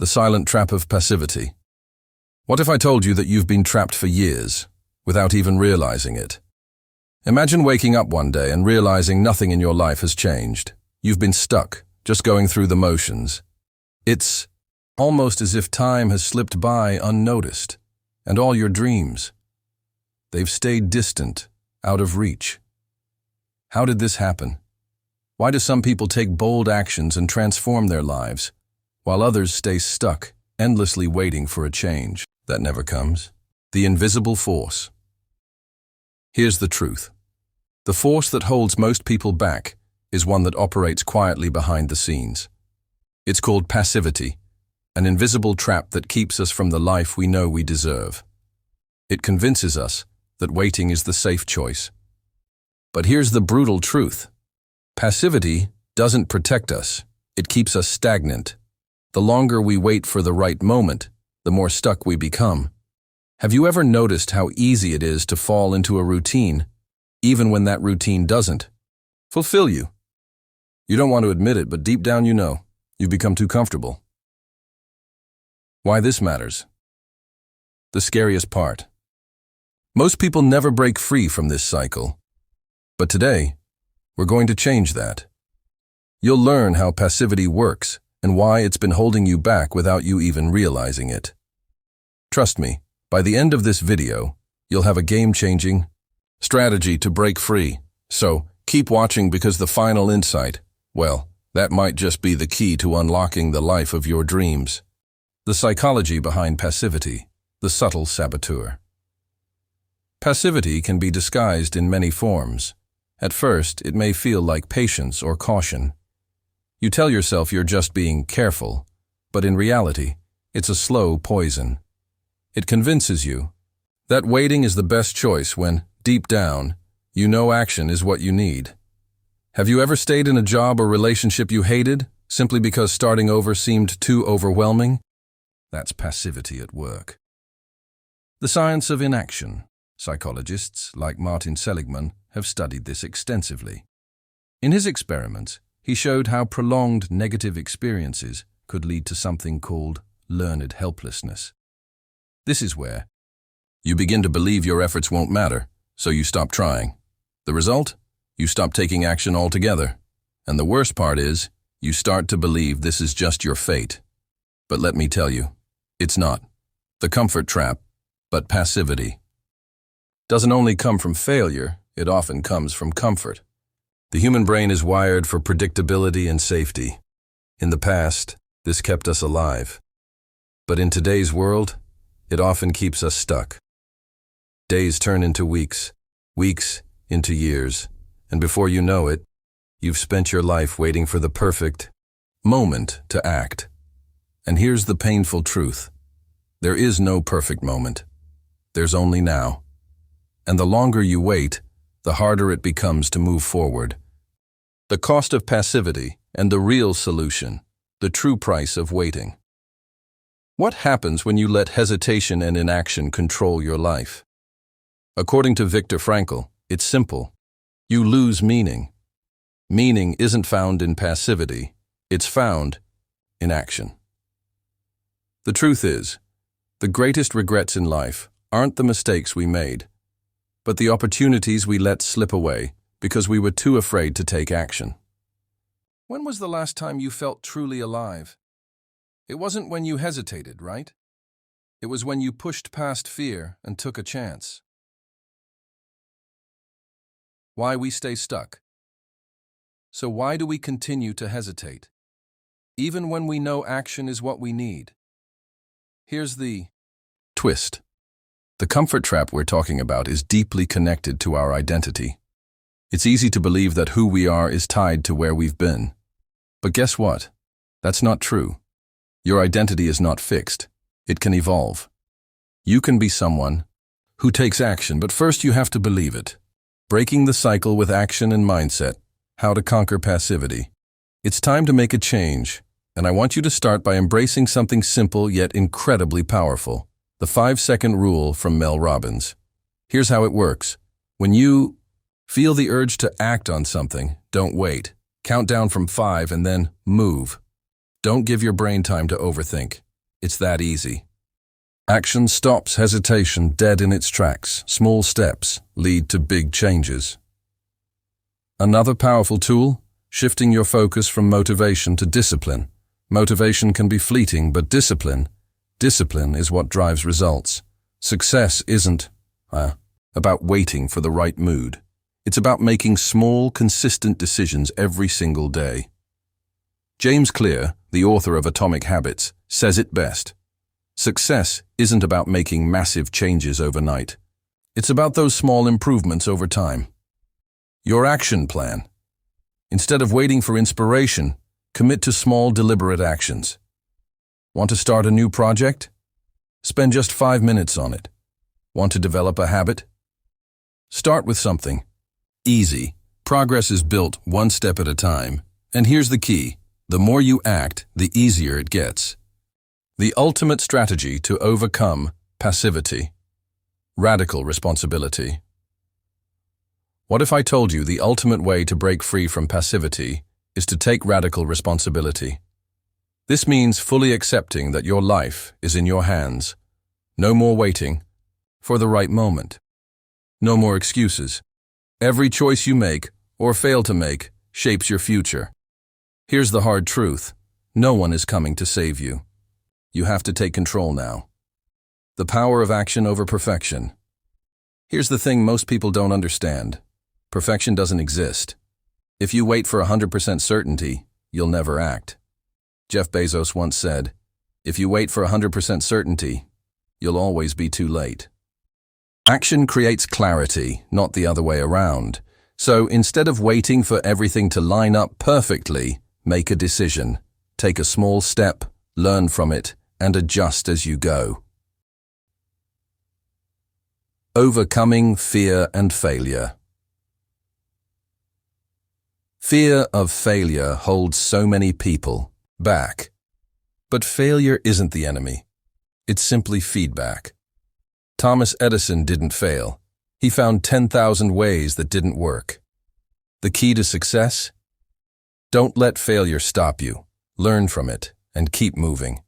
The silent trap of passivity. What if I told you that you've been trapped for years, without even realizing it? Imagine waking up one day and realizing nothing in your life has changed. You've been stuck, just going through the motions. It's almost as if time has slipped by unnoticed, and all your dreams, they've stayed distant, out of reach. How did this happen? Why do some people take bold actions and transform their lives, while others stay stuck, endlessly waiting for a change that never comes? The invisible force. Here's the truth. The force that holds most people back is one that operates quietly behind the scenes. It's called passivity, an invisible trap that keeps us from the life we know we deserve. It convinces us that waiting is the safe choice. But here's the brutal truth. Passivity doesn't protect us. It keeps us stagnant. The longer we wait for the right moment, the more stuck we become. Have you ever noticed how easy it is to fall into a routine, even when that routine doesn't fulfill you? You don't want to admit it, but deep down you know, you've become too comfortable. Why this matters? The scariest part. Most people never break free from this cycle. But today, we're going to change that. You'll learn how passivity works and why it's been holding you back without you even realizing it. Trust me, by the end of this video, you'll have a game-changing strategy to break free. So, keep watching because the final insight, well, that might just be the key to unlocking the life of your dreams. The psychology behind passivity, the subtle saboteur. Passivity can be disguised in many forms. At first, it may feel like patience or caution. You tell yourself you're just being careful, but in reality, it's a slow poison. It convinces you that waiting is the best choice when, deep down, you know action is what you need. Have you ever stayed in a job or relationship you hated, simply because starting over seemed too overwhelming? That's passivity at work. The science of inaction. Psychologists, like Martin Seligman, have studied this extensively. In his experiments, he showed how prolonged negative experiences could lead to something called learned helplessness. This is where you begin to believe your efforts won't matter, so you stop trying. The result? You stop taking action altogether. And the worst part is, you start to believe this is just your fate. But let me tell you, it's not. The comfort trap, but passivity, doesn't only come from failure, it often comes from comfort. The human brain is wired for predictability and safety. In the past, this kept us alive. But in today's world, it often keeps us stuck. Days turn into weeks, weeks into years, and before you know it, you've spent your life waiting for the perfect moment to act. And here's the painful truth. There is no perfect moment. There's only now. And the longer you wait, the harder it becomes to move forward. The cost of passivity and the real solution, the true price of waiting. What happens when you let hesitation and inaction control your life? According to Viktor Frankl, it's simple. You lose meaning. Meaning isn't found in passivity, it's found in action. The truth is, the greatest regrets in life aren't the mistakes we made, but the opportunities we let slip away because we were too afraid to take action. When was the last time you felt truly alive? It wasn't when you hesitated, right? It was when you pushed past fear and took a chance. Why we stay stuck. So why do we continue to hesitate, even when we know action is what we need? Here's the twist. The comfort trap we're talking about is deeply connected to our identity. It's easy to believe that who we are is tied to where we've been. But guess what? That's not true. Your identity is not fixed. It can evolve. You can be someone who takes action, but first you have to believe it. Breaking the cycle with action and mindset. How to conquer passivity. It's time to make a change, and I want you to start by embracing something simple yet incredibly powerful. The 5-second rule from Mel Robbins. Here's how it works. When you feel the urge to act on something, don't wait. Count down from 5 and then move. Don't give your brain time to overthink. It's that easy. Action stops hesitation dead in its tracks. Small steps lead to big changes. Another powerful tool, shifting your focus from motivation to discipline. Motivation can be fleeting, but discipline is what drives results. Success isn't about waiting for the right mood. It's about making small, consistent decisions every single day. James Clear, the author of Atomic Habits, says it best. Success isn't about making massive changes overnight. It's about those small improvements over time. Your action plan. Instead of waiting for inspiration, commit to small, deliberate actions. Want to start a new project? Spend just 5 minutes on it. Want to develop a habit? Start with something easy. Progress is built one step at a time. And here's the key. The more you act, the easier it gets. The ultimate strategy to overcome passivity. Radical responsibility. What if I told you the ultimate way to break free from passivity is to take radical responsibility? This means fully accepting that your life is in your hands. No more waiting for the right moment. No more excuses. Every choice you make, or fail to make, shapes your future. Here's the hard truth. No one is coming to save you. You have to take control now. The power of action over perfection. Here's the thing most people don't understand. Perfection doesn't exist. If you wait for 100% certainty, you'll never act. Jeff Bezos once said, "If you wait for 100% certainty, you'll always be too late." Action creates clarity, not the other way around. So instead of waiting for everything to line up perfectly, make a decision. Take a small step, learn from it, and adjust as you go. Overcoming fear and failure. Fear of failure holds so many people back. But failure isn't the enemy. It's simply feedback. Thomas Edison didn't fail. He found 10,000 ways that didn't work. The key to success? Don't let failure stop you. Learn from it and keep moving.